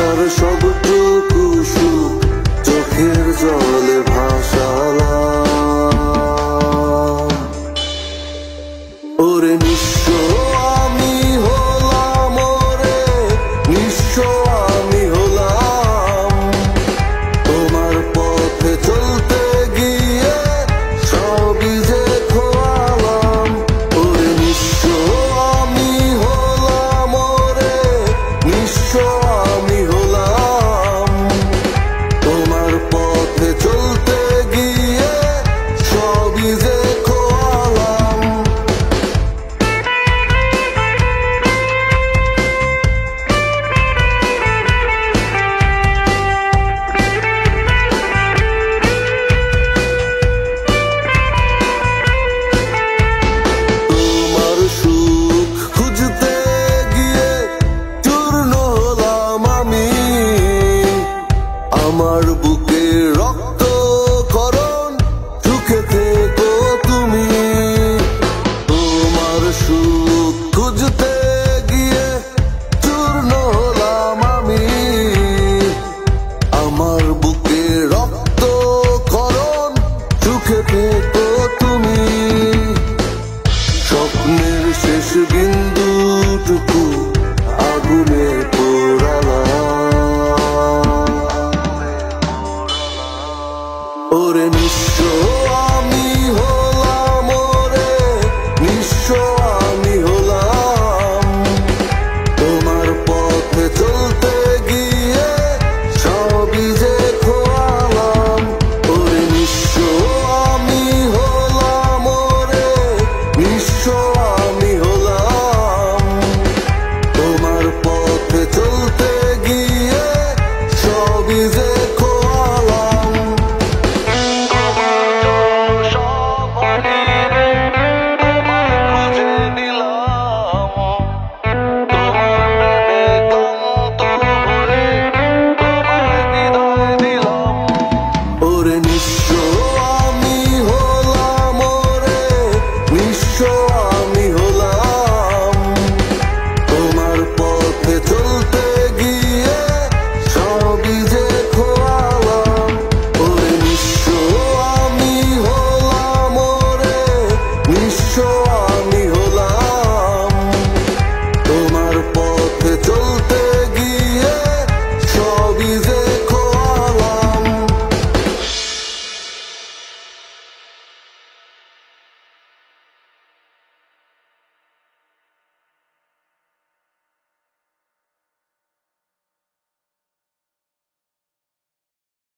আমার সবটুকু সুখ চোখের জলে ভাসালাম। ওরে নিঃস্ব আমি হলাম, ওরে নিঃস্ব আমি হলাম, তোমার পথে চলতে গিয়ে সবই যে খোয়ালাম। ওরে নিঃস্ব আমি হলাম, ওরে নিঃস্ব আমি হলাম, তোমার পথে চলতে গিয়ে সবই যে খোয়ালাম। তোমার সুখ খুঁজতে গিয়ে চূর্ণ হলাম আমি, আমার বুকে রক্ত করণ সুখে থেকো তুমি। তোমার সুখ খুঁজতে গিয়ে চূর্ণ হলাম আমি, আমার বুকে রক্ত করণ সুখে থেকো তুমি। স্বপ্নের শেষ বিন্দুটুকু আগুনে পোড়ালাম। ওরে নিঃস্ব আমি হলাম, ওরে নিঃস্ব আমি হলাম, তোমার পথে চলতে গিয়ে সবই যে খোয়ালাম। ওরে নিঃস্ব আমি হলাম, ওরে নিঃস্ব আমি হলাম, তোমার পথে চলতে গিয়ে সবই যে খোয়ালাম। সব হারিয়ে তোমায় খুঁজে নিলাম, তোমার প্রেমে ক্লান্ত হয়ে তোমায় বিদায় দিলাম। ওরে নিঃস্ব আমি হলাম, ওরে নিঃস্ব আমি হলাম, তোমার পথে চলতে গিয়ে সবই যে খোয়ালাম। ওরে নিঃস্ব আমি হলাম, ওরে নিঃস্ব আমি হলাম, তোমার পথে চলতে গিয়ে সবই